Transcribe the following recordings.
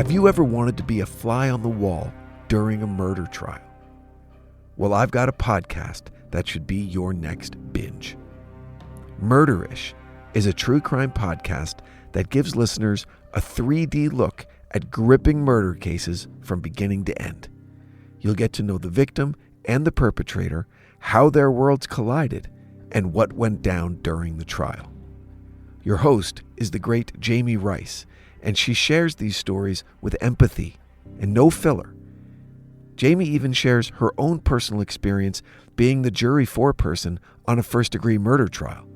Have you ever wanted to be a fly on the wall during a murder trial? Well, I've got a podcast that should be your next binge. Murderish is a true crime podcast that gives listeners a 3D look at gripping murder cases from beginning to end. You'll get to know the victim and the perpetrator, how their worlds collided, and what went down during the trial. Your host is the great Jamie Rice, and she shares these stories with empathy and no filler. Jamie even shares her own personal experience being the jury foreperson on a first-degree murder trial,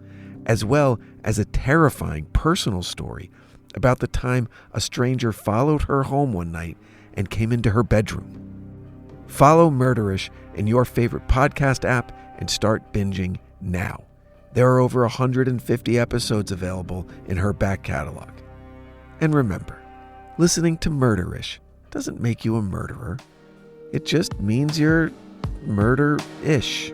as well as a terrifying personal story about the time a stranger followed her home one night and came into her bedroom. Follow Murderish in your favorite podcast app and start binging now. There are over 150 episodes available in her back catalog. And remember, listening to Murderish doesn't make you a murderer. It just means you're murder-ish.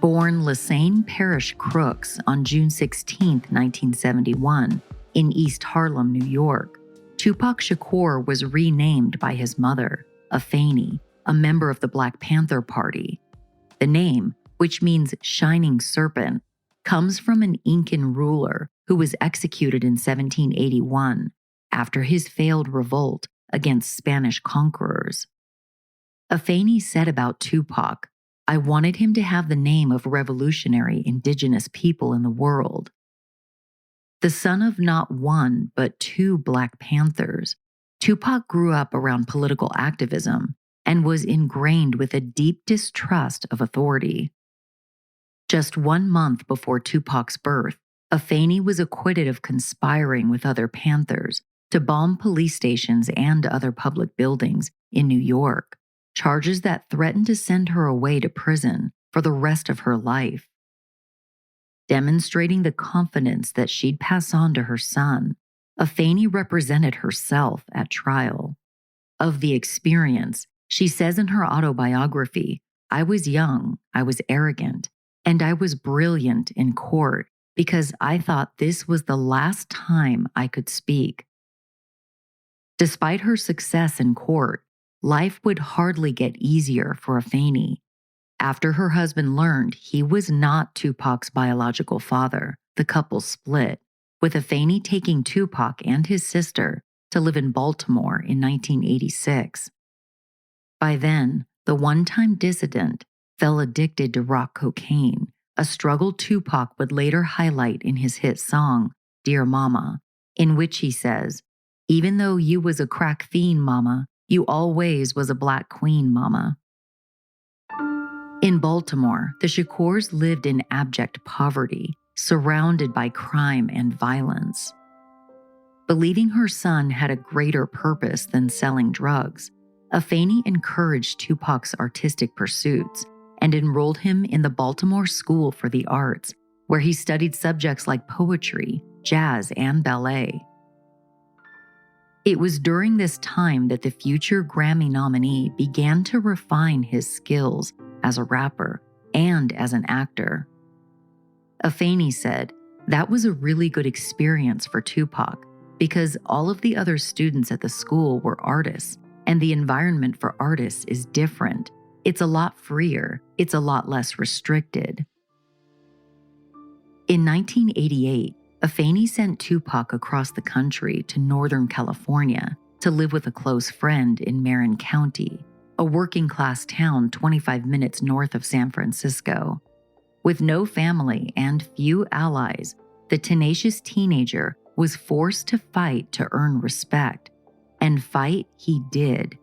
Born Lasagne Parish Crooks on June 16, 1971, in East Harlem, New York, Tupac Shakur was renamed by his mother, Afeni, a member of the Black Panther Party. The name, which means shining serpent, comes from an Incan ruler who was executed in 1781 after his failed revolt against Spanish conquerors. Afeni said about Tupac, "I wanted him to have the name of revolutionary indigenous people in the world." The son of not one but two Black Panthers, Tupac grew up around political activism and was ingrained with a deep distrust of authority. Just 1 month before Tupac's birth, Afeni was acquitted of conspiring with other Panthers to bomb police stations and other public buildings in New York, charges that threatened to send her away to prison for the rest of her life. Demonstrating the confidence that she'd pass on to her son, Afeni represented herself at trial. Of the experience, she says in her autobiography, "I was young, I was arrogant, and I was brilliant in court because I thought this was the last time I could speak." Despite her success in court, life would hardly get easier for Afeni. After her husband learned he was not Tupac's biological father, the couple split, with Afeni taking Tupac and his sister to live in Baltimore in 1986. By then, the one-time dissident fell addicted to rock cocaine, a struggle Tupac would later highlight in his hit song, Dear Mama, in which he says, "Even though you was a crack fiend, mama, you always was a black queen, mama." In Baltimore, the Shakurs lived in abject poverty, surrounded by crime and violence. Believing her son had a greater purpose than selling drugs, Afeni encouraged Tupac's artistic pursuits and enrolled him in the Baltimore School for the Arts, where he studied subjects like poetry, jazz, and ballet. It was during this time that the future Grammy nominee began to refine his skills as a rapper and as an actor. Afeni said, "That was a really good experience for Tupac because all of the other students at the school were artists, and the environment for artists is different. It's a lot freer, it's a lot less restricted." In 1988, Afeni sent Tupac across the country to Northern California to live with a close friend in Marin County, a working-class town 25 minutes north of San Francisco. With no family and few allies, the tenacious teenager was forced to fight to earn respect, and fight he did.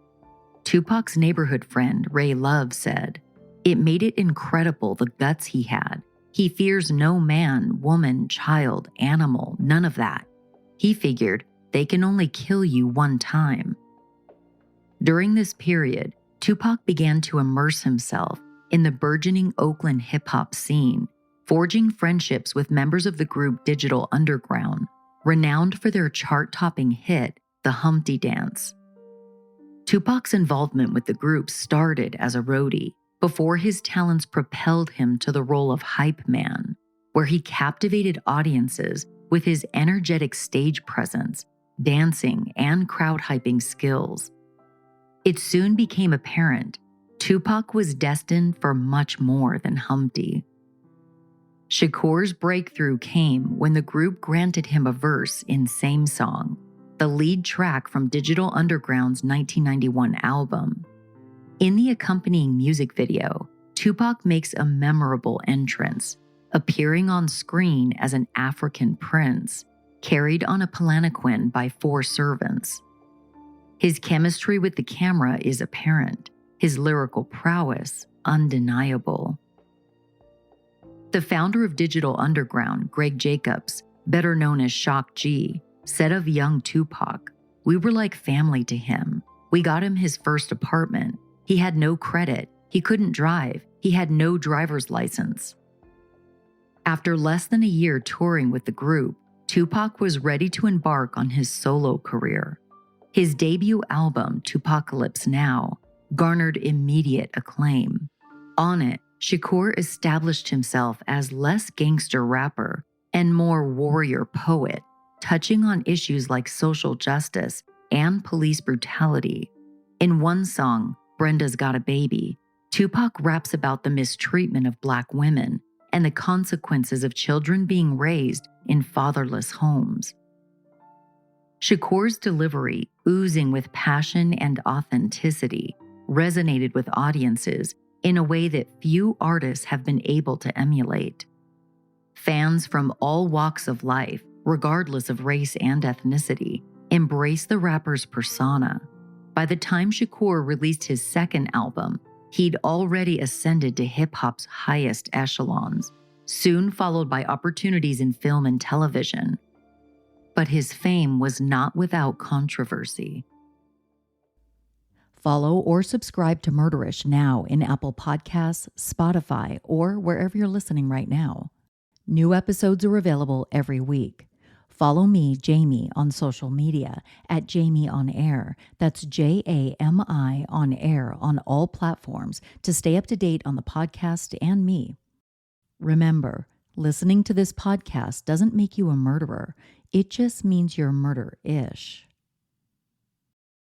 Tupac's neighborhood friend, Ray Love, said, "It made it incredible the guts he had. He fears no man, woman, child, animal, none of that. He figured they can only kill you one time." During this period, Tupac began to immerse himself in the burgeoning Oakland hip-hop scene, forging friendships with members of the group Digital Underground, renowned for their chart-topping hit, The Humpty Dance. Tupac's involvement with the group started as a roadie, before his talents propelled him to the role of hype man, where he captivated audiences with his energetic stage presence, dancing, and crowd hyping skills. It soon became apparent Tupac was destined for much more than Humpty. Shakur's breakthrough came when the group granted him a verse in Same Song, the lead track from Digital Underground's 1991 album. In the accompanying music video, Tupac makes a memorable entrance, appearing on screen as an African prince, carried on a palanquin by 4 servants. His chemistry with the camera is apparent, his lyrical prowess undeniable. The founder of Digital Underground, Greg Jacobs, better known as Shock G, said of young Tupac, "We were like family to him. We got him his first apartment. He had no credit. He couldn't drive. He had no driver's license." After less than a year touring with the group, Tupac was ready to embark on his solo career. His debut album, Tupacalypse Now, garnered immediate acclaim. On it, Shakur established himself as less gangster rapper and more warrior poet, touching on issues like social justice and police brutality. In one song, Brenda's Got a Baby, Tupac raps about the mistreatment of Black women and the consequences of children being raised in fatherless homes. Shakur's delivery, oozing with passion and authenticity, resonated with audiences in a way that few artists have been able to emulate. Fans from all walks of life, regardless of race and ethnicity, embraced the rapper's persona. By the time Shakur released his second album, he'd already ascended to hip-hop's highest echelons, soon followed by opportunities in film and television. But his fame was not without controversy. Follow or subscribe to Murderish now in Apple Podcasts, Spotify, or wherever you're listening right now. New episodes are available every week. Follow me, Jamie, on social media at Jamie on Air. That's JAMI on Air on all platforms to stay up to date on the podcast and me. Remember, listening to this podcast doesn't make you a murderer. It just means you're murder-ish.